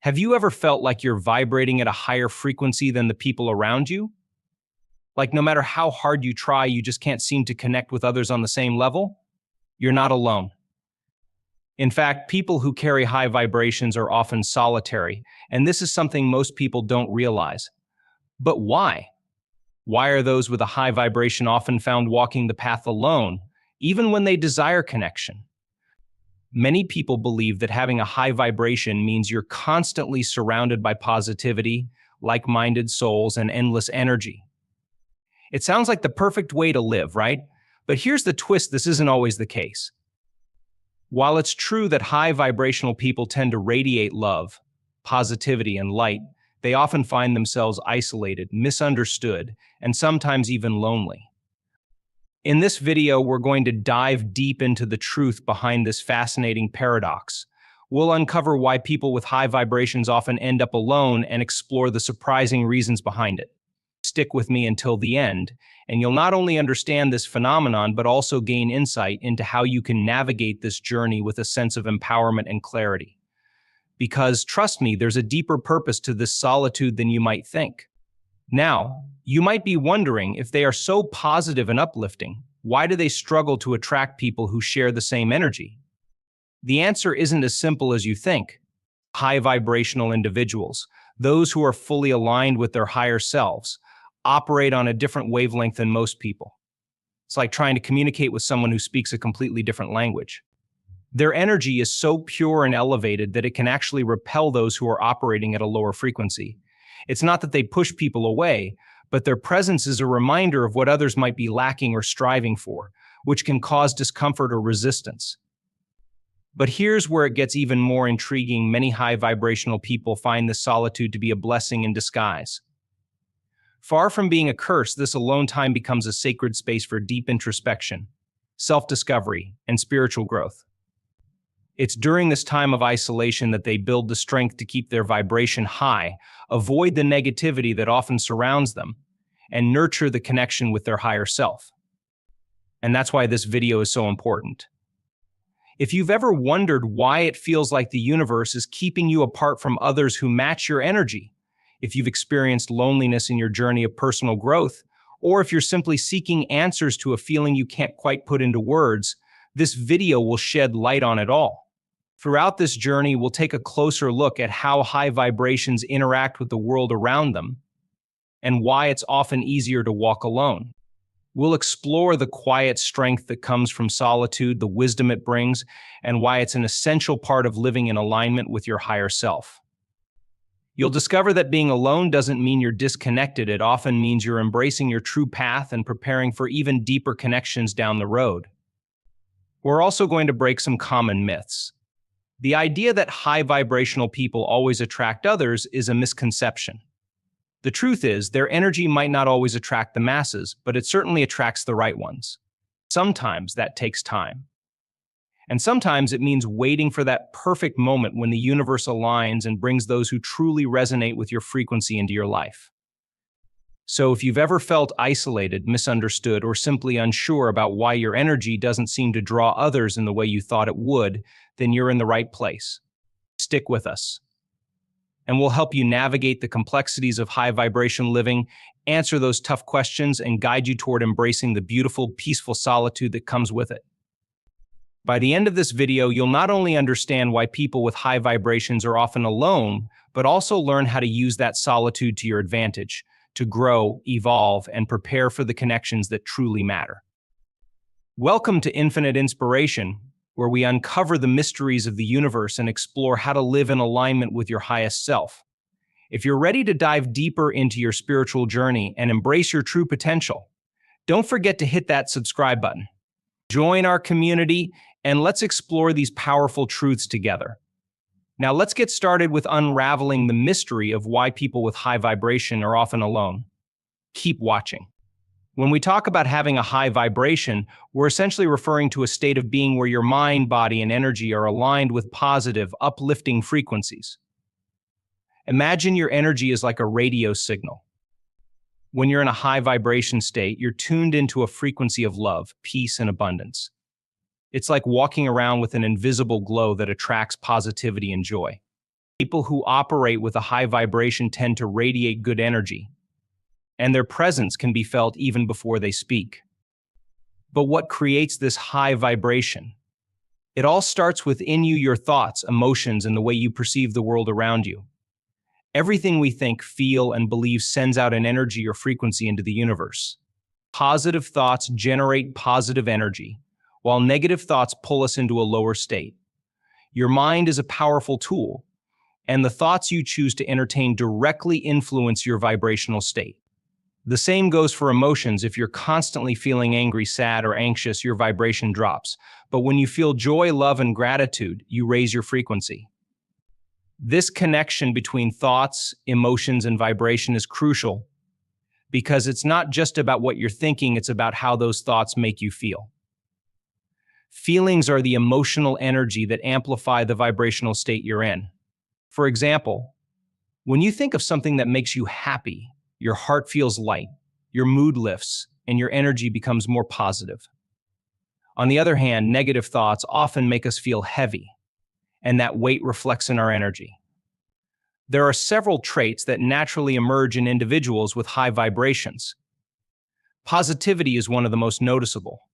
Have you ever felt like you're vibrating at a higher frequency than the people around you? Like no matter how hard you try, you just can't seem to connect with others on the same level? You're not alone. In fact, people who carry high vibrations are often solitary, and this is something most people don't realize. But why? Why are those with a high vibration often found walking the path alone, even when they desire connection? Many people believe that having a high vibration means you're constantly surrounded by positivity, like-minded souls, and endless energy. It sounds like the perfect way to live, right? But here's the twist: this isn't always the case. While it's true that high vibrational people tend to radiate love, positivity, and light, they often find themselves isolated, misunderstood, and sometimes even lonely. In this video, we're going to dive deep into the truth behind this fascinating paradox. We'll uncover why people with high vibrations often end up alone and explore the surprising reasons behind it. Stick with me until the end, and you'll not only understand this phenomenon, but also gain insight into how you can navigate this journey with a sense of empowerment and clarity. Because, trust me, there's a deeper purpose to this solitude than you might think. Now, you might be wondering, if they are so positive and uplifting, why do they struggle to attract people who share the same energy? The answer isn't as simple as you think. High vibrational individuals, those who are fully aligned with their higher selves, operate on a different wavelength than most people. It's like trying to communicate with someone who speaks a completely different language. Their energy is so pure and elevated that it can actually repel those who are operating at a lower frequency. It's not that they push people away, but their presence is a reminder of what others might be lacking or striving for, which can cause discomfort or resistance. But here's where it gets even more intriguing. Many high vibrational people find this solitude to be a blessing in disguise. Far from being a curse, this alone time becomes a sacred space for deep introspection, self-discovery, and spiritual growth. It's during this time of isolation that they build the strength to keep their vibration high, avoid the negativity that often surrounds them, and nurture the connection with their higher self. And that's why this video is so important. If you've ever wondered why it feels like the universe is keeping you apart from others who match your energy, if you've experienced loneliness in your journey of personal growth, or if you're simply seeking answers to a feeling you can't quite put into words, this video will shed light on it all. Throughout this journey, we'll take a closer look at how high vibrations interact with the world around them and why it's often easier to walk alone. We'll explore the quiet strength that comes from solitude, the wisdom it brings, and why it's an essential part of living in alignment with your higher self. You'll discover that being alone doesn't mean you're disconnected. It often means you're embracing your true path and preparing for even deeper connections down the road. We're also going to break some common myths. The idea that high vibrational people always attract others is a misconception. The truth is, their energy might not always attract the masses, but it certainly attracts the right ones. Sometimes that takes time. And sometimes it means waiting for that perfect moment when the universe aligns and brings those who truly resonate with your frequency into your life. So if you've ever felt isolated, misunderstood, or simply unsure about why your energy doesn't seem to draw others in the way you thought it would, then you're in the right place. Stick with us, and we'll help you navigate the complexities of high vibration living, answer those tough questions, and guide you toward embracing the beautiful, peaceful solitude that comes with it. By the end of this video, you'll not only understand why people with high vibrations are often alone, but also learn how to use that solitude to your advantage, to grow, evolve, and prepare for the connections that truly matter. Welcome to Infinite Inspiration, where we uncover the mysteries of the universe and explore how to live in alignment with your highest self. If you're ready to dive deeper into your spiritual journey and embrace your true potential, don't forget to hit that subscribe button. Join our community, and let's explore these powerful truths together. Now let's get started with unraveling the mystery of why people with high vibration are often alone. Keep watching. When we talk about having a high vibration, we're essentially referring to a state of being where your mind, body, and energy are aligned with positive, uplifting frequencies. Imagine your energy is like a radio signal. When you're in a high vibration state, you're tuned into a frequency of love, peace, and abundance. It's like walking around with an invisible glow that attracts positivity and joy. People who operate with a high vibration tend to radiate good energy, and their presence can be felt even before they speak. But what creates this high vibration? It all starts within you, your thoughts, emotions, and the way you perceive the world around you. Everything we think, feel, and believe sends out an energy or frequency into the universe. Positive thoughts generate positive energy, while negative thoughts pull us into a lower state. Your mind is a powerful tool, and the thoughts you choose to entertain directly influence your vibrational state. The same goes for emotions. If you're constantly feeling angry, sad, or anxious, your vibration drops. But when you feel joy, love, and gratitude, you raise your frequency. This connection between thoughts, emotions, and vibration is crucial because it's not just about what you're thinking, it's about how those thoughts make you feel. Feelings are the emotional energy that amplify the vibrational state you're in. For example, when you think of something that makes you happy, your heart feels light, your mood lifts, and your energy becomes more positive. On the other hand, negative thoughts often make us feel heavy, and that weight reflects in our energy. There are several traits that naturally emerge in individuals with high vibrations. Positivity is one of the most noticeable.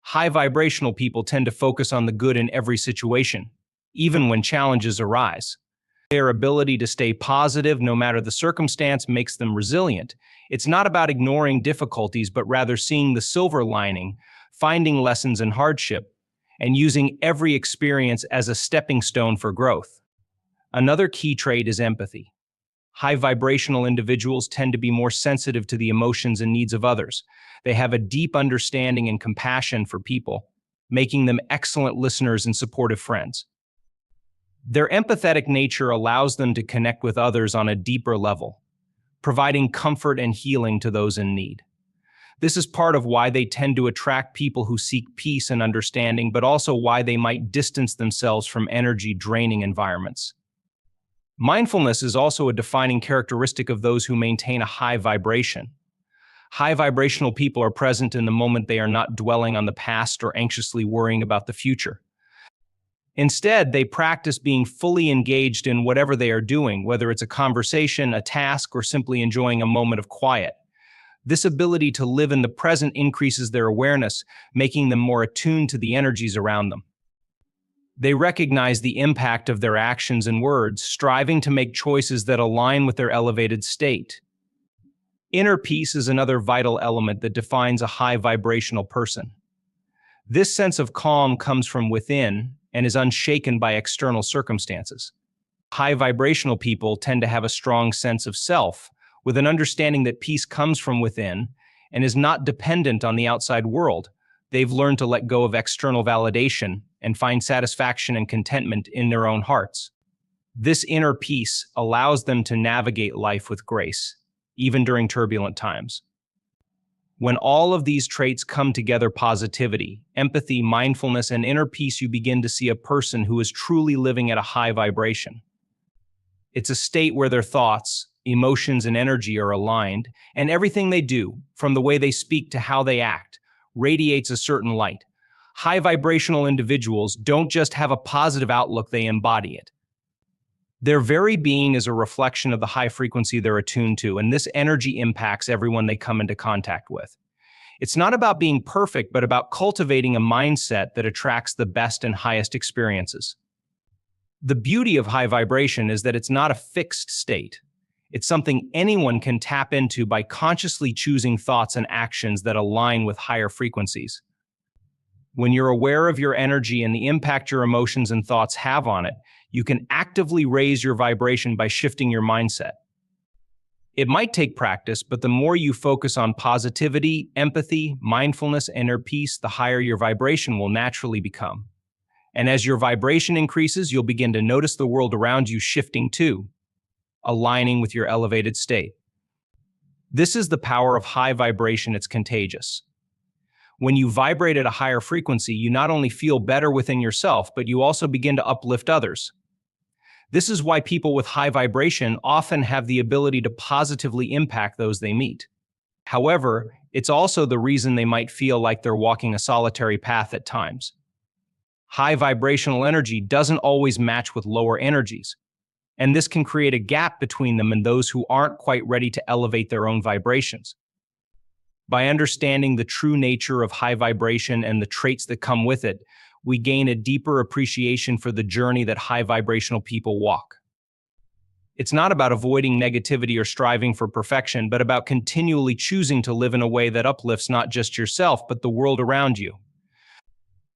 High vibrational people tend to focus on the good in every situation, even when challenges arise. Their ability to stay positive no matter the circumstance makes them resilient. It's not about ignoring difficulties, but rather seeing the silver lining, finding lessons in hardship, and using every experience as a stepping stone for growth. Another key trait is empathy. High vibrational individuals tend to be more sensitive to the emotions and needs of others. They have a deep understanding and compassion for people, making them excellent listeners and supportive friends. Their empathetic nature allows them to connect with others on a deeper level, providing comfort and healing to those in need. This is part of why they tend to attract people who seek peace and understanding, but also why they might distance themselves from energy-draining environments. Mindfulness is also a defining characteristic of those who maintain a high vibration. High vibrational people are present in the moment. They are not dwelling on the past or anxiously worrying about the future. Instead, they practice being fully engaged in whatever they are doing, whether it's a conversation, a task, or simply enjoying a moment of quiet. This ability to live in the present increases their awareness, making them more attuned to the energies around them. They recognize the impact of their actions and words, striving to make choices that align with their elevated state. Inner peace is another vital element that defines a high vibrational person. This sense of calm comes from within and is unshaken by external circumstances. High vibrational people tend to have a strong sense of self, with an understanding that peace comes from within and is not dependent on the outside world. They've learned to let go of external validation and find satisfaction and contentment in their own hearts. This inner peace allows them to navigate life with grace, even during turbulent times. When all of these traits come together, positivity, empathy, mindfulness, and inner peace, you begin to see a person who is truly living at a high vibration. It's a state where their thoughts, emotions, and energy are aligned, and everything they do, from the way they speak to how they act, radiates a certain light. High vibrational individuals don't just have a positive outlook, they embody it. Their very being is a reflection of the high frequency they're attuned to, and this energy impacts everyone they come into contact with. It's not about being perfect, but about cultivating a mindset that attracts the best and highest experiences. The beauty of high vibration is that it's not a fixed state. It's something anyone can tap into by consciously choosing thoughts and actions that align with higher frequencies. When you're aware of your energy and the impact your emotions and thoughts have on it, you can actively raise your vibration by shifting your mindset. It might take practice, but the more you focus on positivity, empathy, mindfulness, and inner peace, the higher your vibration will naturally become. And as your vibration increases, you'll begin to notice the world around you shifting too, aligning with your elevated state. This is the power of high vibration. It's contagious. When you vibrate at a higher frequency, you not only feel better within yourself, but you also begin to uplift others. This is why people with high vibration often have the ability to positively impact those they meet. However, it's also the reason they might feel like they're walking a solitary path at times. High vibrational energy doesn't always match with lower energies. And this can create a gap between them and those who aren't quite ready to elevate their own vibrations. By understanding the true nature of high vibration and the traits that come with it, we gain a deeper appreciation for the journey that high vibrational people walk. It's not about avoiding negativity or striving for perfection, but about continually choosing to live in a way that uplifts not just yourself, but the world around you.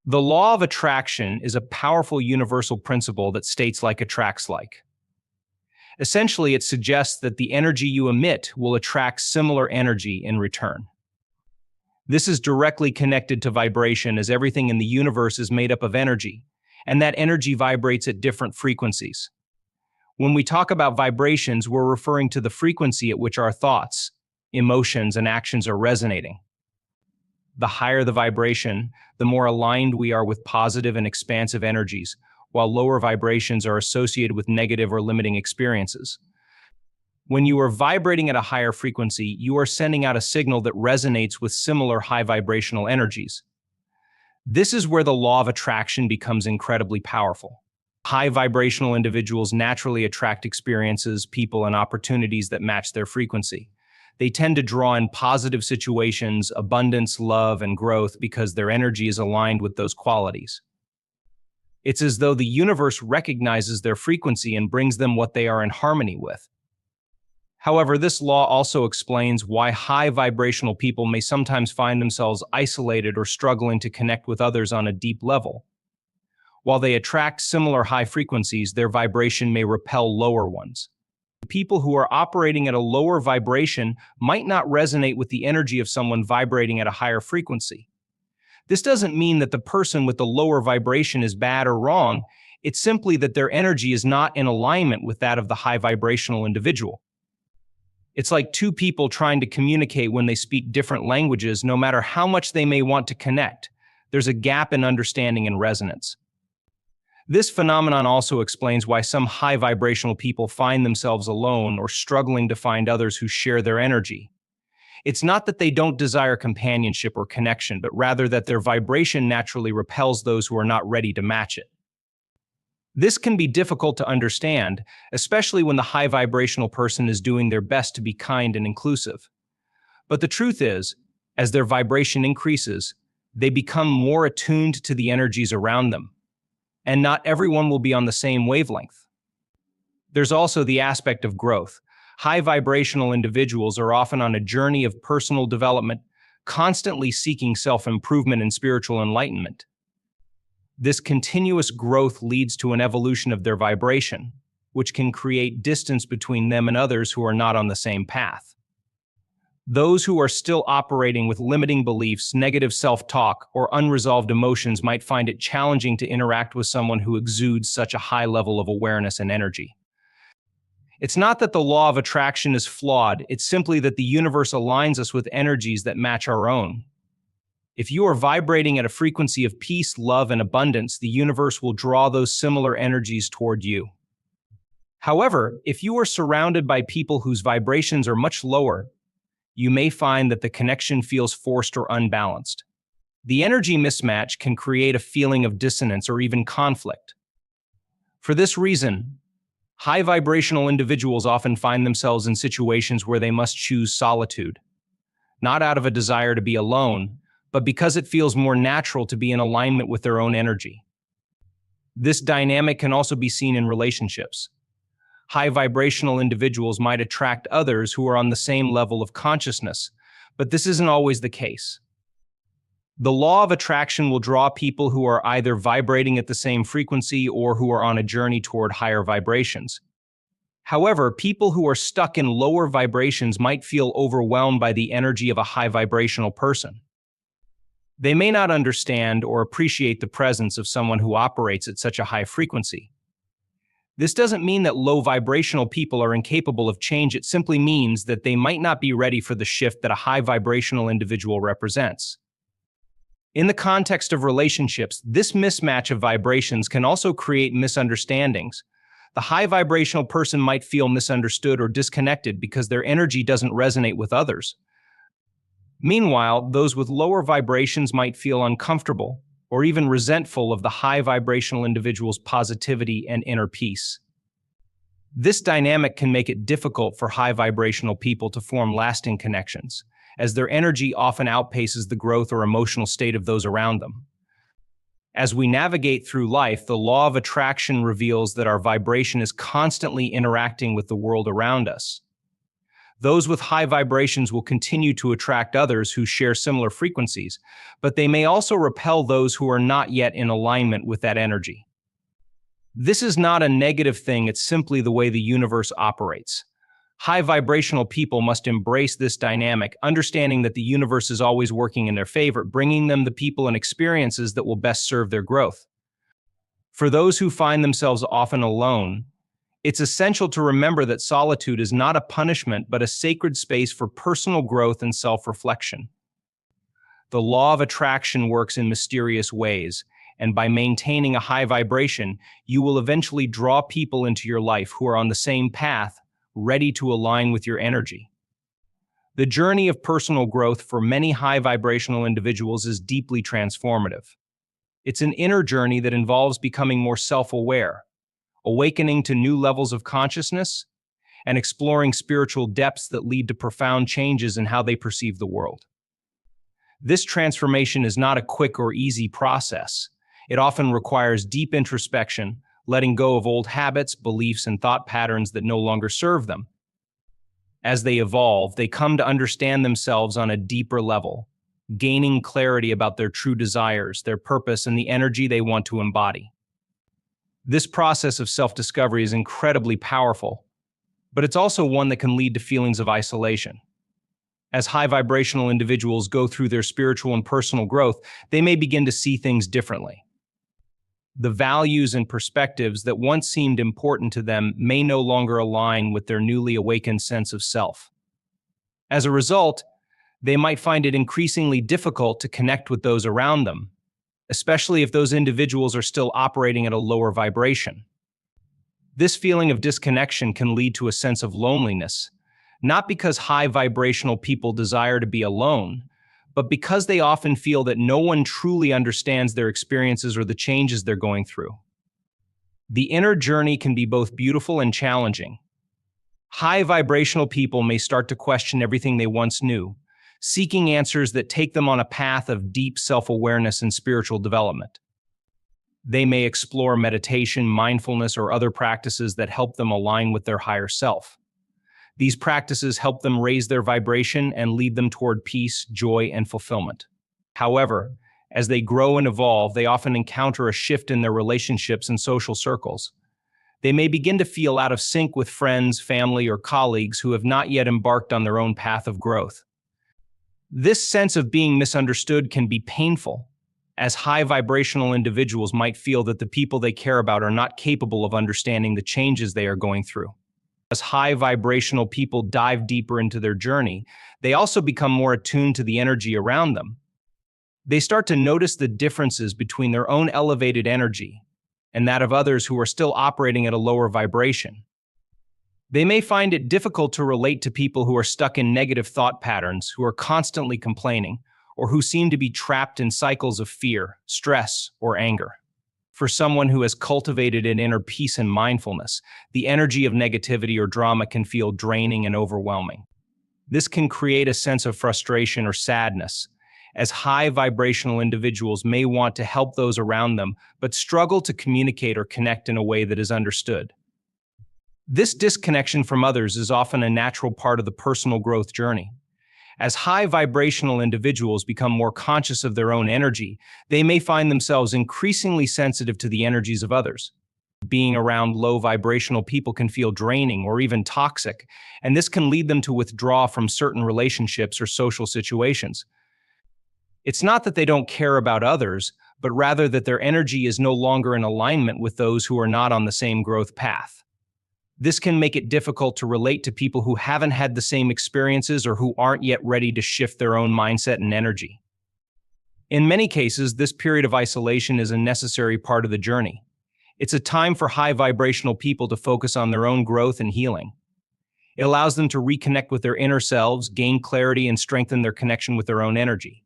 The law of attraction is a powerful universal principle that states like attracts like. Essentially, it suggests that the energy you emit will attract similar energy in return. This is directly connected to vibration, as everything in the universe is made up of energy, and that energy vibrates at different frequencies. When we talk about vibrations, we're referring to the frequency at which our thoughts, emotions, and actions are resonating. The higher the vibration, the more aligned we are with positive and expansive energies, while lower vibrations are associated with negative or limiting experiences. When you are vibrating at a higher frequency, you are sending out a signal that resonates with similar high vibrational energies. This is where the law of attraction becomes incredibly powerful. High vibrational individuals naturally attract experiences, people, and opportunities that match their frequency. They tend to draw in positive situations, abundance, love, and growth because their energy is aligned with those qualities. It's as though the universe recognizes their frequency and brings them what they are in harmony with. However, this law also explains why high vibrational people may sometimes find themselves isolated or struggling to connect with others on a deep level. While they attract similar high frequencies, their vibration may repel lower ones. People who are operating at a lower vibration might not resonate with the energy of someone vibrating at a higher frequency. This doesn't mean that the person with the lower vibration is bad or wrong. It's simply that their energy is not in alignment with that of the high vibrational individual. It's like two people trying to communicate when they speak different languages. No matter how much they may want to connect, there's a gap in understanding and resonance. This phenomenon also explains why some high vibrational people find themselves alone or struggling to find others who share their energy. It's not that they don't desire companionship or connection, but rather that their vibration naturally repels those who are not ready to match it. This can be difficult to understand, especially when the high vibrational person is doing their best to be kind and inclusive. But the truth is, as their vibration increases, they become more attuned to the energies around them. And not everyone will be on the same wavelength. There's also the aspect of growth. High vibrational individuals are often on a journey of personal development, constantly seeking self-improvement and spiritual enlightenment. This continuous growth leads to an evolution of their vibration, which can create distance between them and others who are not on the same path. Those who are still operating with limiting beliefs, negative self-talk, or unresolved emotions might find it challenging to interact with someone who exudes such a high level of awareness and energy. It's not that the law of attraction is flawed, it's simply that the universe aligns us with energies that match our own. If you are vibrating at a frequency of peace, love, and abundance, the universe will draw those similar energies toward you. However, if you are surrounded by people whose vibrations are much lower, you may find that the connection feels forced or unbalanced. The energy mismatch can create a feeling of dissonance or even conflict. For this reason, high vibrational individuals often find themselves in situations where they must choose solitude, not out of a desire to be alone, but because it feels more natural to be in alignment with their own energy. This dynamic can also be seen in relationships. High vibrational individuals might attract others who are on the same level of consciousness, but this isn't always the case. The law of attraction will draw people who are either vibrating at the same frequency or who are on a journey toward higher vibrations. However, people who are stuck in lower vibrations might feel overwhelmed by the energy of a high vibrational person. They may not understand or appreciate the presence of someone who operates at such a high frequency. This doesn't mean that low vibrational people are incapable of change. It simply means that they might not be ready for the shift that a high vibrational individual represents. In the context of relationships, this mismatch of vibrations can also create misunderstandings. The high vibrational person might feel misunderstood or disconnected because their energy doesn't resonate with others. Meanwhile, those with lower vibrations might feel uncomfortable or even resentful of the high vibrational individual's positivity and inner peace. This dynamic can make it difficult for high vibrational people to form lasting connections, as their energy often outpaces the growth or emotional state of those around them. As we navigate through life, the law of attraction reveals that our vibration is constantly interacting with the world around us. Those with high vibrations will continue to attract others who share similar frequencies, but they may also repel those who are not yet in alignment with that energy. This is not a negative thing, it's simply the way the universe operates. High vibrational people must embrace this dynamic, understanding that the universe is always working in their favor, bringing them the people and experiences that will best serve their growth. For those who find themselves often alone, it's essential to remember that solitude is not a punishment, but a sacred space for personal growth and self-reflection. The law of attraction works in mysterious ways, and by maintaining a high vibration, you will eventually draw people into your life who are on the same path, ready to align with your energy. The journey of personal growth for many high vibrational individuals is deeply transformative. It's an inner journey that involves becoming more self-aware, awakening to new levels of consciousness, and exploring spiritual depths that lead to profound changes in how they perceive the world. This transformation is not a quick or easy process. It often requires deep introspection, letting go of old habits, beliefs, and thought patterns that no longer serve them. As they evolve, they come to understand themselves on a deeper level, gaining clarity about their true desires, their purpose, and the energy they want to embody. This process of self-discovery is incredibly powerful, but it's also one that can lead to feelings of isolation. As high vibrational individuals go through their spiritual and personal growth, they may begin to see things differently. The values and perspectives that once seemed important to them may no longer align with their newly awakened sense of self. As a result, they might find it increasingly difficult to connect with those around them, especially if those individuals are still operating at a lower vibration. This feeling of disconnection can lead to a sense of loneliness, not because high vibrational people desire to be alone, but because they often feel that no one truly understands their experiences or the changes they're going through. The inner journey can be both beautiful and challenging. High vibrational people may start to question everything they once knew, seeking answers that take them on a path of deep self-awareness and spiritual development. They may explore meditation, mindfulness, or other practices that help them align with their higher self. These practices help them raise their vibration and lead them toward peace, joy, and fulfillment. However, as they grow and evolve, they often encounter a shift in their relationships and social circles. They may begin to feel out of sync with friends, family, or colleagues who have not yet embarked on their own path of growth. This sense of being misunderstood can be painful, as high vibrational individuals might feel that the people they care about are not capable of understanding the changes they are going through. As high vibrational people dive deeper into their journey, they also become more attuned to the energy around them. They start to notice the differences between their own elevated energy and that of others who are still operating at a lower vibration. They may find it difficult to relate to people who are stuck in negative thought patterns, who are constantly complaining, or who seem to be trapped in cycles of fear, stress, or anger. For someone who has cultivated an inner peace and mindfulness, the energy of negativity or drama can feel draining and overwhelming. This can create a sense of frustration or sadness, as high vibrational individuals may want to help those around them, but struggle to communicate or connect in a way that is understood. This disconnection from others is often a natural part of the personal growth journey. As high vibrational individuals become more conscious of their own energy, they may find themselves increasingly sensitive to the energies of others. Being around low vibrational people can feel draining or even toxic, and this can lead them to withdraw from certain relationships or social situations. It's not that they don't care about others, but rather that their energy is no longer in alignment with those who are not on the same growth path. This can make it difficult to relate to people who haven't had the same experiences or who aren't yet ready to shift their own mindset and energy. In many cases, this period of isolation is a necessary part of the journey. It's a time for high vibrational people to focus on their own growth and healing. It allows them to reconnect with their inner selves, gain clarity, and strengthen their connection with their own energy.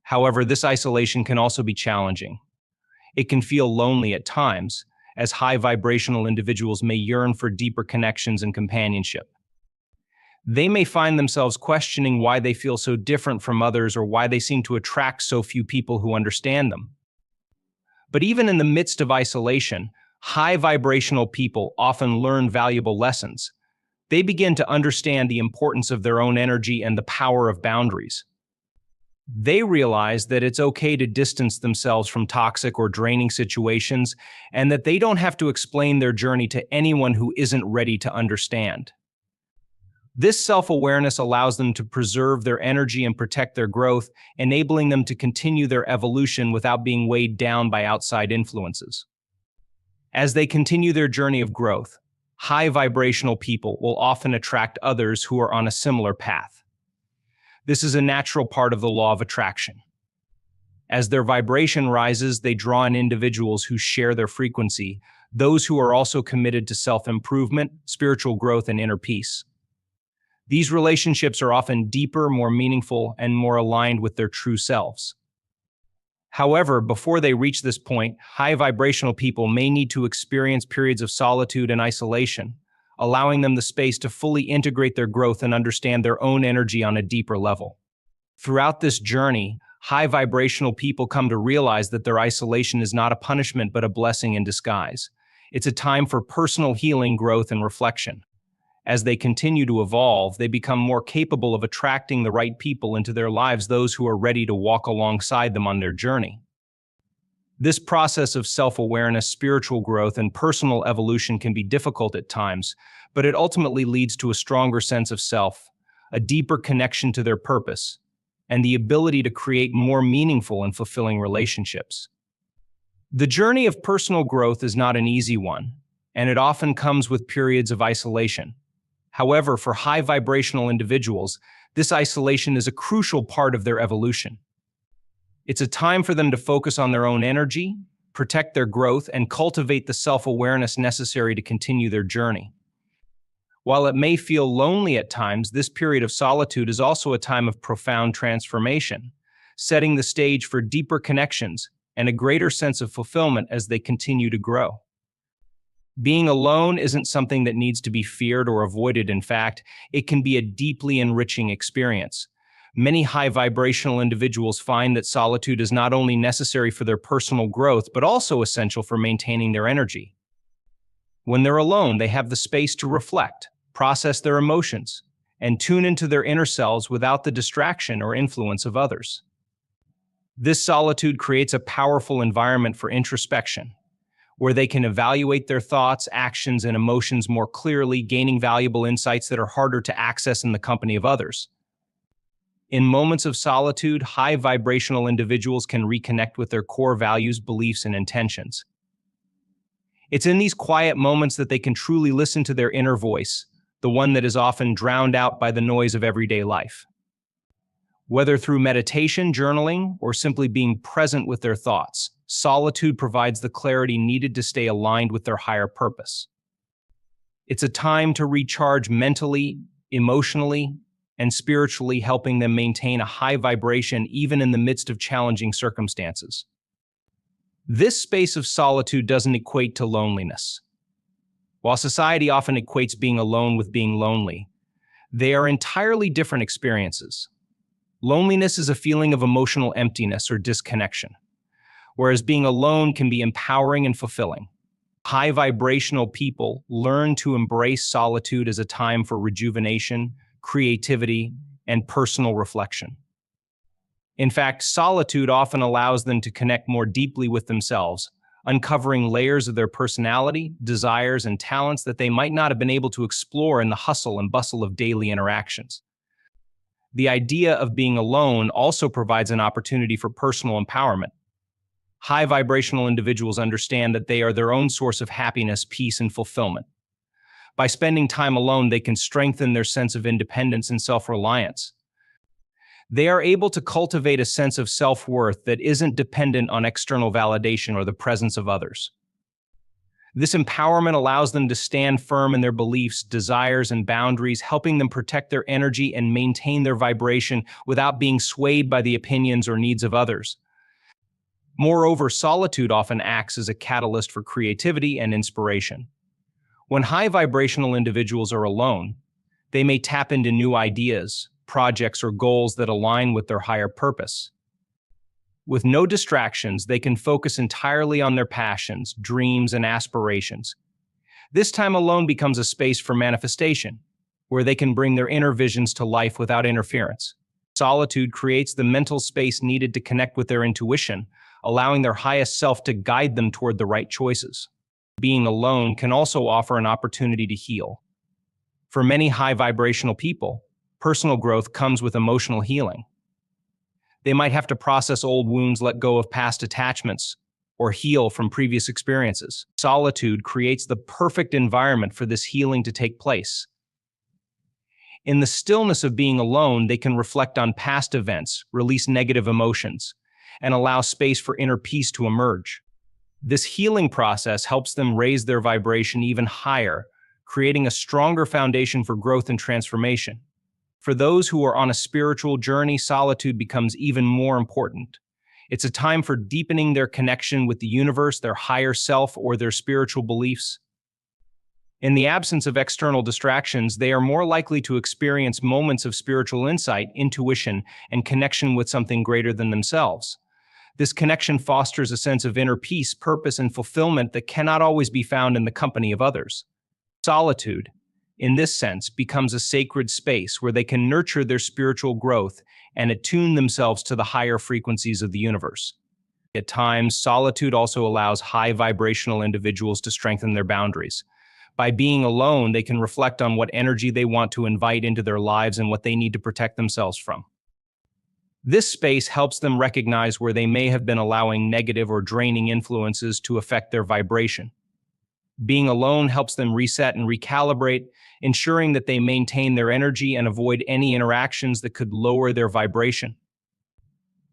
However, this isolation can also be challenging. It can feel lonely at times, as high vibrational individuals may yearn for deeper connections and companionship. They may find themselves questioning why they feel so different from others or why they seem to attract so few people who understand them. But even in the midst of isolation, high vibrational people often learn valuable lessons. They begin to understand the importance of their own energy and the power of boundaries. They realize that it's okay to distance themselves from toxic or draining situations, and that they don't have to explain their journey to anyone who isn't ready to understand. This self-awareness allows them to preserve their energy and protect their growth, enabling them to continue their evolution without being weighed down by outside influences. As they continue their journey of growth, high vibrational people will often attract others who are on a similar path. This is a natural part of the law of attraction. As their vibration rises, they draw in individuals who share their frequency, those who are also committed to self-improvement, spiritual growth, and inner peace. These relationships are often deeper, more meaningful, and more aligned with their true selves. However, before they reach this point, high vibrational people may need to experience periods of solitude and isolation, allowing them the space to fully integrate their growth and understand their own energy on a deeper level. Throughout this journey, high vibrational people come to realize that their isolation is not a punishment but a blessing in disguise. It's a time for personal healing, growth, and reflection. As they continue to evolve, they become more capable of attracting the right people into their lives, those who are ready to walk alongside them on their journey. This process of self-awareness, spiritual growth, and personal evolution can be difficult at times, but it ultimately leads to a stronger sense of self, a deeper connection to their purpose, and the ability to create more meaningful and fulfilling relationships. The journey of personal growth is not an easy one, and it often comes with periods of isolation. However, for high vibrational individuals, this isolation is a crucial part of their evolution. It's a time for them to focus on their own energy, protect their growth, and cultivate the self-awareness necessary to continue their journey. While it may feel lonely at times, this period of solitude is also a time of profound transformation, setting the stage for deeper connections and a greater sense of fulfillment as they continue to grow. Being alone isn't something that needs to be feared or avoided. In fact, it can be a deeply enriching experience. Many high vibrational individuals find that solitude is not only necessary for their personal growth, but also essential for maintaining their energy. When they're alone, they have the space to reflect, process their emotions, and tune into their inner selves without the distraction or influence of others. This solitude creates a powerful environment for introspection, where they can evaluate their thoughts, actions, and emotions more clearly, gaining valuable insights that are harder to access in the company of others. In moments of solitude, high vibrational individuals can reconnect with their core values, beliefs, and intentions. It's in these quiet moments that they can truly listen to their inner voice, the one that is often drowned out by the noise of everyday life. Whether through meditation, journaling, or simply being present with their thoughts, solitude provides the clarity needed to stay aligned with their higher purpose. It's a time to recharge mentally, emotionally, and spiritually, helping them maintain a high vibration even in the midst of challenging circumstances. This space of solitude doesn't equate to loneliness. While society often equates being alone with being lonely, they are entirely different experiences. Loneliness is a feeling of emotional emptiness or disconnection, whereas being alone can be empowering and fulfilling. High vibrational people learn to embrace solitude as a time for rejuvenation, creativity, and personal reflection. In fact, solitude often allows them to connect more deeply with themselves, uncovering layers of their personality, desires, and talents that they might not have been able to explore in the hustle and bustle of daily interactions. The idea of being alone also provides an opportunity for personal empowerment. High vibrational individuals understand that they are their own source of happiness, peace, and fulfillment. By spending time alone, they can strengthen their sense of independence and self-reliance. They are able to cultivate a sense of self-worth that isn't dependent on external validation or the presence of others. This empowerment allows them to stand firm in their beliefs, desires, and boundaries, helping them protect their energy and maintain their vibration without being swayed by the opinions or needs of others. Moreover, solitude often acts as a catalyst for creativity and inspiration. When high vibrational individuals are alone, they may tap into new ideas, projects, or goals that align with their higher purpose. With no distractions, they can focus entirely on their passions, dreams, and aspirations. This time alone becomes a space for manifestation, where they can bring their inner visions to life without interference. Solitude creates the mental space needed to connect with their intuition, allowing their highest self to guide them toward the right choices. Being alone can also offer an opportunity to heal. For many high vibrational people, personal growth comes with emotional healing. They might have to process old wounds, let go of past attachments, or heal from previous experiences. Solitude creates the perfect environment for this healing to take place. In the stillness of being alone, they can reflect on past events, release negative emotions, and allow space for inner peace to emerge. This healing process helps them raise their vibration even higher, creating a stronger foundation for growth and transformation. For those who are on a spiritual journey, solitude becomes even more important. It's a time for deepening their connection with the universe, their higher self, or their spiritual beliefs. In the absence of external distractions, they are more likely to experience moments of spiritual insight, intuition, and connection with something greater than themselves. This connection fosters a sense of inner peace, purpose, and fulfillment that cannot always be found in the company of others. Solitude, in this sense, becomes a sacred space where they can nurture their spiritual growth and attune themselves to the higher frequencies of the universe. At times, solitude also allows high vibrational individuals to strengthen their boundaries. By being alone, they can reflect on what energy they want to invite into their lives and what they need to protect themselves from. This space helps them recognize where they may have been allowing negative or draining influences to affect their vibration. Being alone helps them reset and recalibrate, ensuring that they maintain their energy and avoid any interactions that could lower their vibration.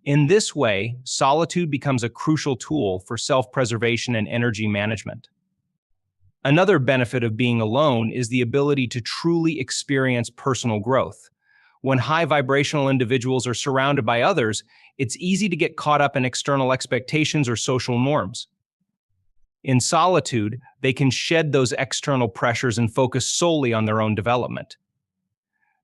In this way, solitude becomes a crucial tool for self-preservation and energy management. Another benefit of being alone is the ability to truly experience personal growth. When high vibrational individuals are surrounded by others, it's easy to get caught up in external expectations or social norms. In solitude, they can shed those external pressures and focus solely on their own development.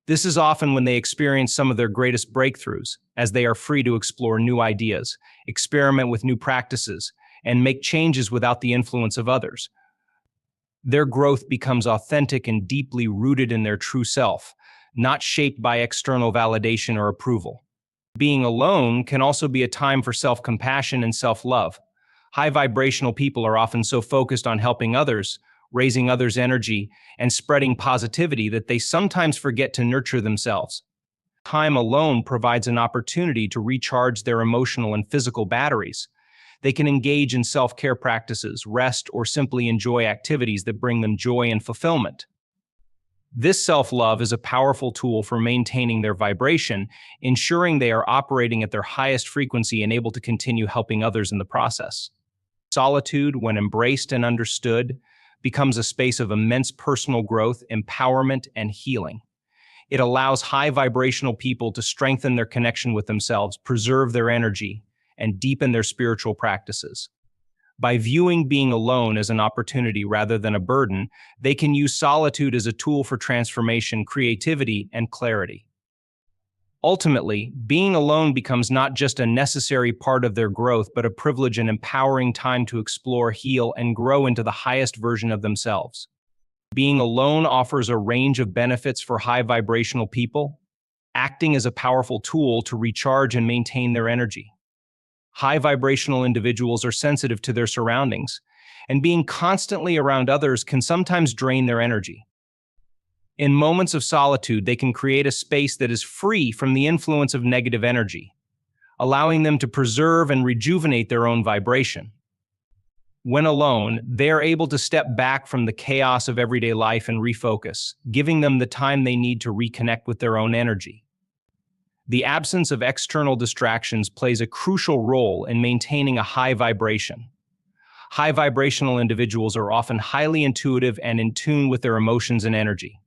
This is often when they experience some of their greatest breakthroughs, as they are free to explore new ideas, experiment with new practices, and make changes without the influence of others. Their growth becomes authentic and deeply rooted in their true self, not shaped by external validation or approval. Being alone can also be a time for self-compassion and self-love. High vibrational people are often so focused on helping others, raising others' energy, and spreading positivity that they sometimes forget to nurture themselves. Time alone provides an opportunity to recharge their emotional and physical batteries. They can engage in self-care practices, rest, or simply enjoy activities that bring them joy and fulfillment. This self-love is a powerful tool for maintaining their vibration, ensuring they are operating at their highest frequency and able to continue helping others in the process. Solitude, when embraced and understood, becomes a space of immense personal growth, empowerment, and healing. It allows high vibrational people to strengthen their connection with themselves, preserve their energy, and deepen their spiritual practices. By viewing being alone as an opportunity rather than a burden, they can use solitude as a tool for transformation, creativity, and clarity. Ultimately, being alone becomes not just a necessary part of their growth, but a privilege and empowering time to explore, heal, and grow into the highest version of themselves. Being alone offers a range of benefits for high vibrational people, acting as a powerful tool to recharge and maintain their energy. High vibrational individuals are sensitive to their surroundings, and being constantly around others can sometimes drain their energy. In moments of solitude, they can create a space that is free from the influence of negative energy, allowing them to preserve and rejuvenate their own vibration. When alone, they are able to step back from the chaos of everyday life and refocus, giving them the time they need to reconnect with their own energy. The absence of external distractions plays a crucial role in maintaining a high vibration. High vibrational individuals are often highly intuitive and in tune with their emotions and energy.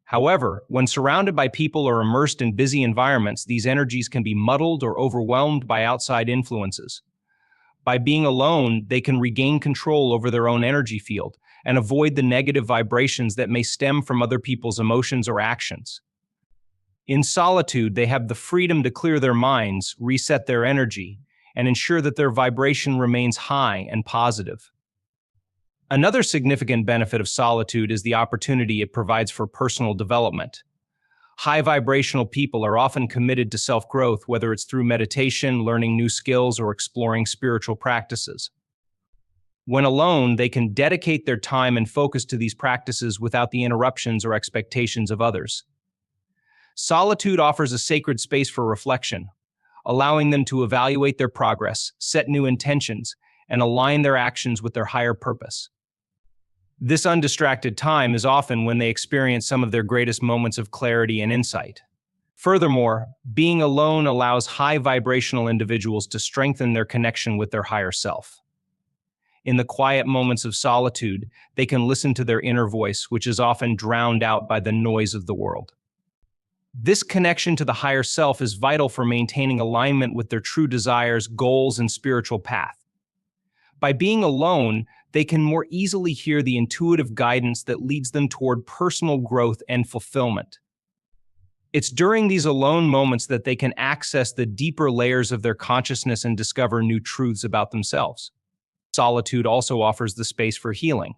However, when surrounded by people or immersed in busy environments, these energies can be muddled or overwhelmed by outside influences. By being alone, they can regain control over their own energy field and avoid the negative vibrations that may stem from other people's emotions or actions. In solitude, they have the freedom to clear their minds, reset their energy, and ensure that their vibration remains high and positive. Another significant benefit of solitude is the opportunity it provides for personal development. High vibrational people are often committed to self-growth, whether it's through meditation, learning new skills, or exploring spiritual practices. When alone, they can dedicate their time and focus to these practices without the interruptions or expectations of others. Solitude offers a sacred space for reflection, allowing them to evaluate their progress, set new intentions, and align their actions with their higher purpose. This undistracted time is often when they experience some of their greatest moments of clarity and insight. Furthermore, being alone allows high vibrational individuals to strengthen their connection with their higher self. In the quiet moments of solitude, they can listen to their inner voice, which is often drowned out by the noise of the world. This connection to the higher self is vital for maintaining alignment with their true desires, goals, and spiritual path. By being alone, they can more easily hear the intuitive guidance that leads them toward personal growth and fulfillment. It's during these alone moments that they can access the deeper layers of their consciousness and discover new truths about themselves. Solitude also offers the space for healing.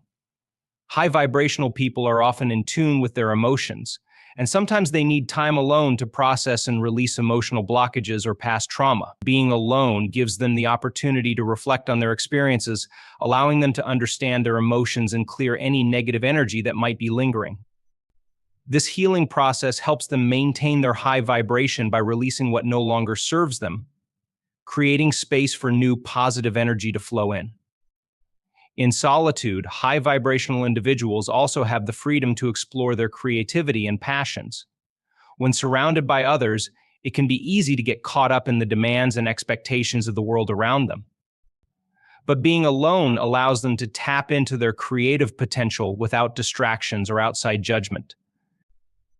High vibrational people are often in tune with their emotions, and sometimes they need time alone to process and release emotional blockages or past trauma. Being alone gives them the opportunity to reflect on their experiences, allowing them to understand their emotions and clear any negative energy that might be lingering. This healing process helps them maintain their high vibration by releasing what no longer serves them, creating space for new positive energy to flow in. In solitude, high vibrational individuals also have the freedom to explore their creativity and passions. When surrounded by others, it can be easy to get caught up in the demands and expectations of the world around them. But being alone allows them to tap into their creative potential without distractions or outside judgment.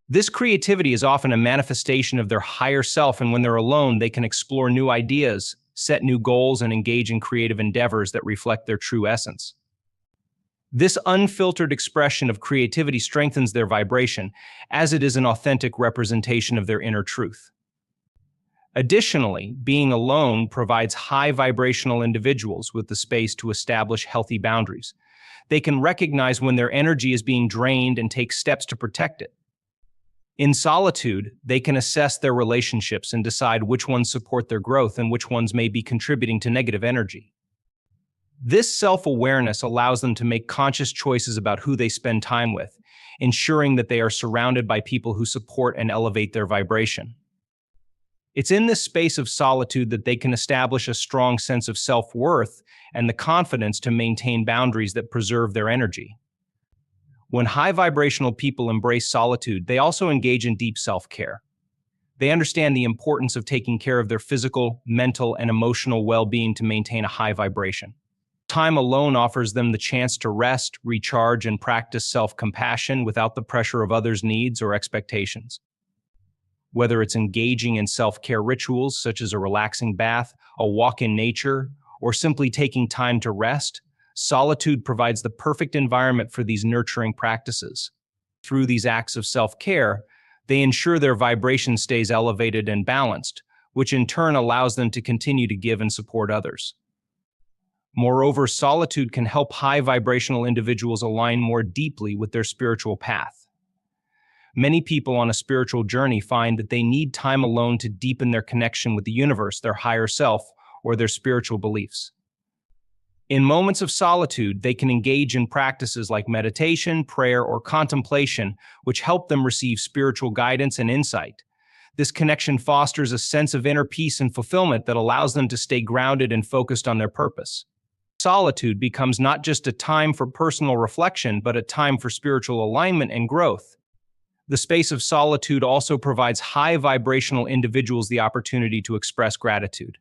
This creativity is often a manifestation of their higher self, and when they're alone, they can explore new ideas, set new goals, and engage in creative endeavors that reflect their true essence. This unfiltered expression of creativity strengthens their vibration, as it is an authentic representation of their inner truth. Additionally, being alone provides high vibrational individuals with the space to establish healthy boundaries. They can recognize when their energy is being drained and take steps to protect it. In solitude, they can assess their relationships and decide which ones support their growth and which ones may be contributing to negative energy. This self-awareness allows them to make conscious choices about who they spend time with, ensuring that they are surrounded by people who support and elevate their vibration. It's in this space of solitude that they can establish a strong sense of self-worth and the confidence to maintain boundaries that preserve their energy. When high vibrational people embrace solitude, they also engage in deep self-care. They understand the importance of taking care of their physical, mental, and emotional well-being to maintain a high vibration. Time alone offers them the chance to rest, recharge, and practice self-compassion without the pressure of others' needs or expectations. Whether it's engaging in self-care rituals such as a relaxing bath, a walk in nature, or simply taking time to rest, solitude provides the perfect environment for these nurturing practices. Through these acts of self-care, they ensure their vibration stays elevated and balanced, which in turn allows them to continue to give and support others. Moreover, solitude can help high vibrational individuals align more deeply with their spiritual path. Many people on a spiritual journey find that they need time alone to deepen their connection with the universe, their higher self, or their spiritual beliefs. In moments of solitude, they can engage in practices like meditation, prayer, or contemplation, which help them receive spiritual guidance and insight. This connection fosters a sense of inner peace and fulfillment that allows them to stay grounded and focused on their purpose. Solitude becomes not just a time for personal reflection, but a time for spiritual alignment and growth. The space of solitude also provides high vibrational individuals the opportunity to express gratitude.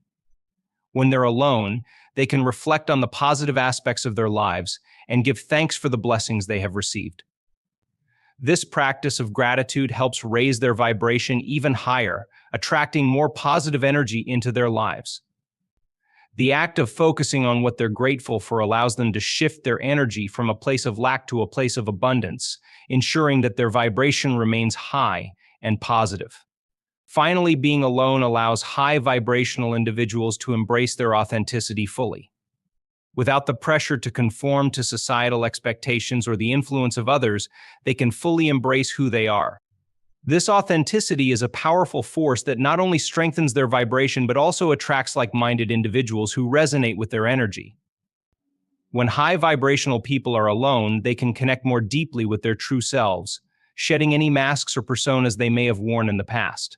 When they're alone, they can reflect on the positive aspects of their lives and give thanks for the blessings they have received. This practice of gratitude helps raise their vibration even higher, attracting more positive energy into their lives. The act of focusing on what they're grateful for allows them to shift their energy from a place of lack to a place of abundance, ensuring that their vibration remains high and positive. Finally, being alone allows high vibrational individuals to embrace their authenticity fully. Without the pressure to conform to societal expectations or the influence of others, they can fully embrace who they are. This authenticity is a powerful force that not only strengthens their vibration but also attracts like-minded individuals who resonate with their energy. When high vibrational people are alone, they can connect more deeply with their true selves, shedding any masks or personas they may have worn in the past.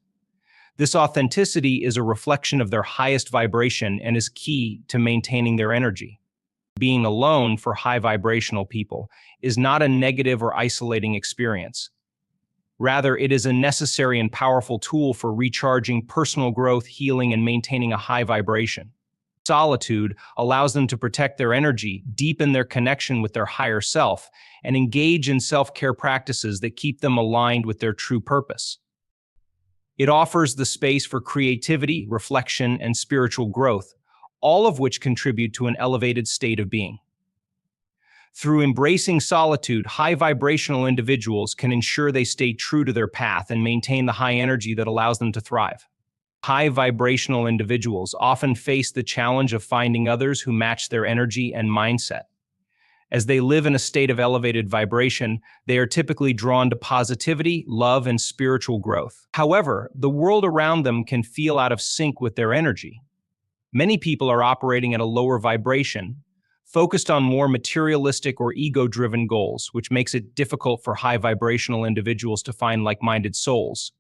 This authenticity is a reflection of their highest vibration and is key to maintaining their energy. Being alone for high vibrational people is not a negative or isolating experience. Rather, it is a necessary and powerful tool for recharging, personal growth, healing, and maintaining a high vibration. Solitude allows them to protect their energy, deepen their connection with their higher self, and engage in self-care practices that keep them aligned with their true purpose. It offers the space for creativity, reflection, and spiritual growth, all of which contribute to an elevated state of being. Through embracing solitude, high vibrational individuals can ensure they stay true to their path and maintain the high energy that allows them to thrive. High vibrational individuals often face the challenge of finding others who match their energy and mindset. As they live in a state of elevated vibration, they are typically drawn to positivity, love, and spiritual growth. However, the world around them can feel out of sync with their energy. Many people are operating at a lower vibration, focused on more materialistic or ego-driven goals, which makes it difficult for high vibrational individuals to find like-minded souls.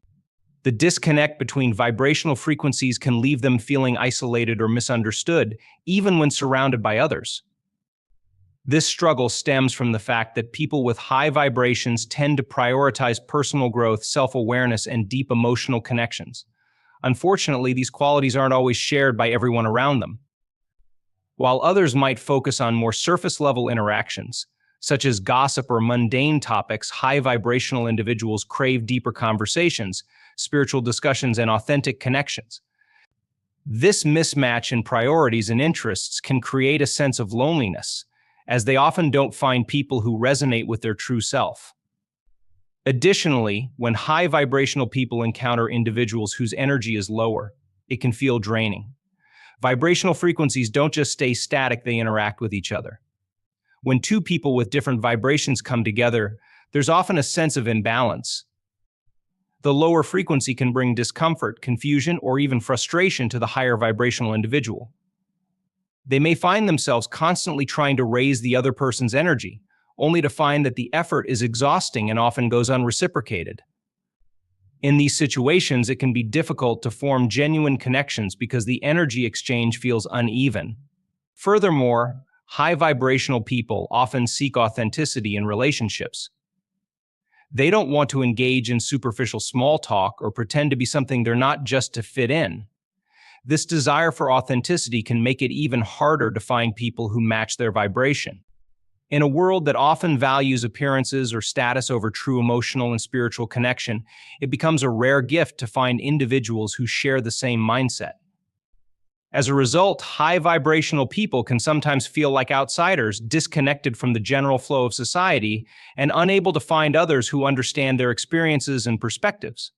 The disconnect between vibrational frequencies can leave them feeling isolated or misunderstood, even when surrounded by others. This struggle stems from the fact that people with high vibrations tend to prioritize personal growth, self-awareness, and deep emotional connections. Unfortunately, these qualities aren't always shared by everyone around them. While others might focus on more surface-level interactions, such as gossip or mundane topics, high vibrational individuals crave deeper conversations, spiritual discussions, and authentic connections. This mismatch in priorities and interests can create a sense of loneliness, as they often don't find people who resonate with their true self. Additionally, when high vibrational people encounter individuals whose energy is lower, it can feel draining. Vibrational frequencies don't just stay static, they interact with each other. When two people with different vibrations come together, there's often a sense of imbalance. The lower frequency can bring discomfort, confusion, or even frustration to the higher vibrational individual. They may find themselves constantly trying to raise the other person's energy, only to find that the effort is exhausting and often goes unreciprocated. In these situations, it can be difficult to form genuine connections because the energy exchange feels uneven. Furthermore, high vibrational people often seek authenticity in relationships. They don't want to engage in superficial small talk or pretend to be something they're not just to fit in. This desire for authenticity can make it even harder to find people who match their vibration. In a world that often values appearances or status over true emotional and spiritual connection, it becomes a rare gift to find individuals who share the same mindset. As a result, high vibrational people can sometimes feel like outsiders, disconnected from the general flow of society, and unable to find others who understand their experiences and perspectives.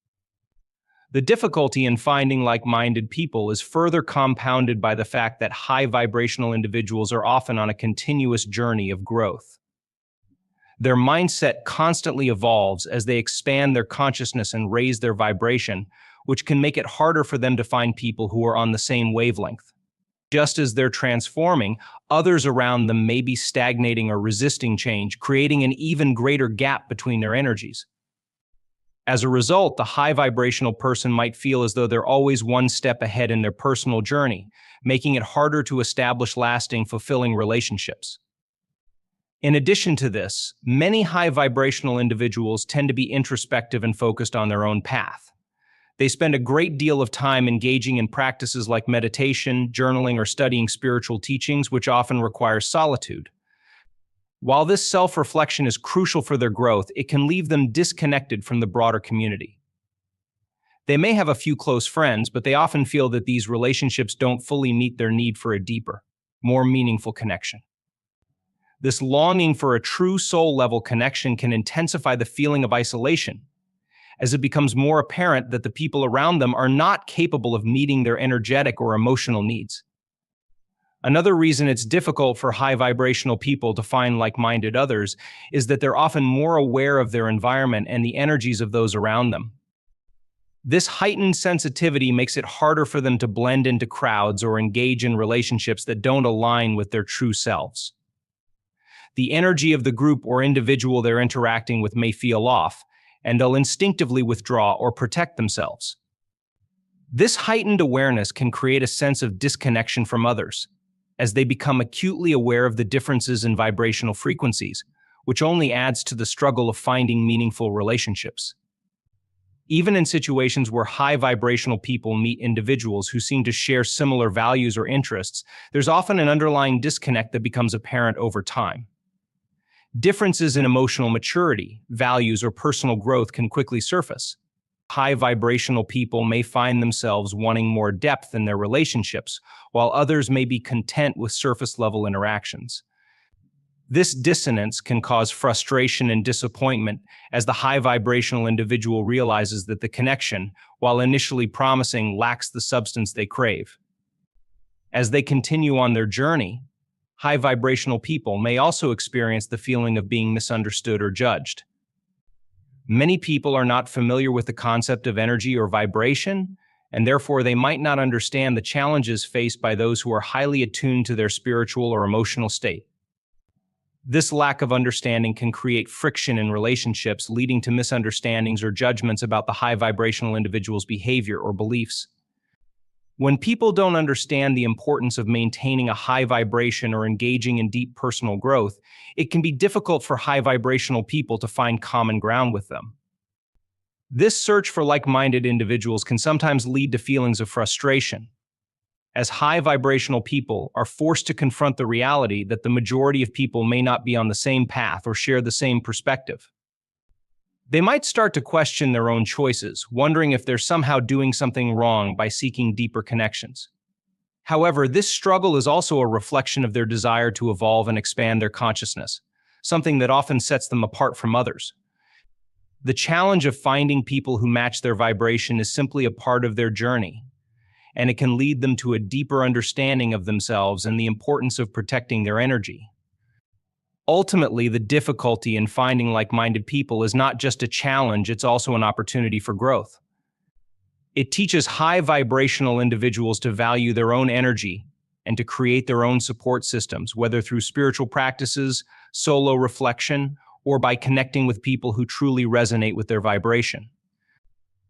The difficulty in finding like-minded people is further compounded by the fact that high vibrational individuals are often on a continuous journey of growth. Their mindset constantly evolves as they expand their consciousness and raise their vibration, which can make it harder for them to find people who are on the same wavelength. Just as they're transforming, others around them may be stagnating or resisting change, creating an even greater gap between their energies. As a result, the high vibrational person might feel as though they're always one step ahead in their personal journey, making it harder to establish lasting, fulfilling relationships. In addition to this, many high vibrational individuals tend to be introspective and focused on their own path. They spend a great deal of time engaging in practices like meditation, journaling, or studying spiritual teachings, which often requires solitude. While this self-reflection is crucial for their growth, it can leave them disconnected from the broader community. They may have a few close friends, but they often feel that these relationships don't fully meet their need for a deeper, more meaningful connection. This longing for a true soul-level connection can intensify the feeling of isolation, as it becomes more apparent that the people around them are not capable of meeting their energetic or emotional needs. Another reason it's difficult for high-vibrational people to find like-minded others is that they're often more aware of their environment and the energies of those around them. This heightened sensitivity makes it harder for them to blend into crowds or engage in relationships that don't align with their true selves. The energy of the group or individual they're interacting with may feel off, and they'll instinctively withdraw or protect themselves. This heightened awareness can create a sense of disconnection from others, as they become acutely aware of the differences in vibrational frequencies, which only adds to the struggle of finding meaningful relationships. Even in situations where high-vibrational people meet individuals who seem to share similar values or interests, there's often an underlying disconnect that becomes apparent over time. Differences in emotional maturity, values, or personal growth can quickly surface. High-vibrational people may find themselves wanting more depth in their relationships, while others may be content with surface-level interactions. This dissonance can cause frustration and disappointment as the high-vibrational individual realizes that the connection, while initially promising, lacks the substance they crave. As they continue on their journey, high-vibrational people may also experience the feeling of being misunderstood or judged. Many people are not familiar with the concept of energy or vibration, and therefore they might not understand the challenges faced by those who are highly attuned to their spiritual or emotional state. This lack of understanding can create friction in relationships, leading to misunderstandings or judgments about the high-vibrational individual's behavior or beliefs. When people don't understand the importance of maintaining a high vibration or engaging in deep personal growth, it can be difficult for high-vibrational people to find common ground with them. This search for like-minded individuals can sometimes lead to feelings of frustration, as high-vibrational people are forced to confront the reality that the majority of people may not be on the same path or share the same perspective. They might start to question their own choices, wondering if they're somehow doing something wrong by seeking deeper connections. However, this struggle is also a reflection of their desire to evolve and expand their consciousness, something that often sets them apart from others. The challenge of finding people who match their vibration is simply a part of their journey, and it can lead them to a deeper understanding of themselves and the importance of protecting their energy. Ultimately, the difficulty in finding like-minded people is not just a challenge, it's also an opportunity for growth. It teaches high-vibrational individuals to value their own energy and to create their own support systems, whether through spiritual practices, solo reflection, or by connecting with people who truly resonate with their vibration.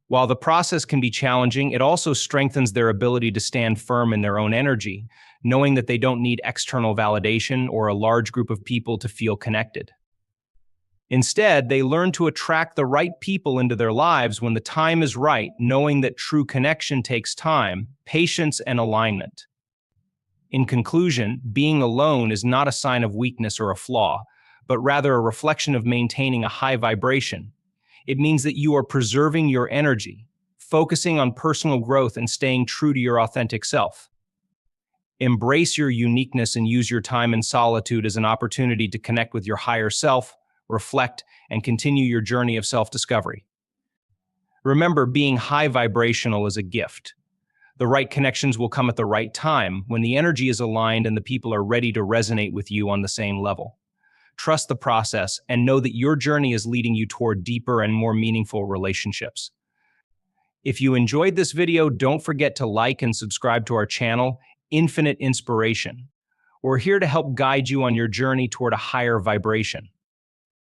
While the process can be challenging, it also strengthens their ability to stand firm in their own energy, knowing that they don't need external validation or a large group of people to feel connected. Instead, they learn to attract the right people into their lives when the time is right, knowing that true connection takes time, patience, and alignment. In conclusion, being alone is not a sign of weakness or a flaw, but rather a reflection of maintaining a high vibration. It means that you are preserving your energy, focusing on personal growth, and staying true to your authentic self. Embrace your uniqueness and use your time in solitude as an opportunity to connect with your higher self, reflect, and continue your journey of self-discovery. Remember, being high vibrational is a gift. The right connections will come at the right time, when the energy is aligned and the people are ready to resonate with you on the same level. Trust the process and know that your journey is leading you toward deeper and more meaningful relationships. If you enjoyed this video, don't forget to like and subscribe to our channel, Infinite Inspiration. We're here to help guide you on your journey toward a higher vibration.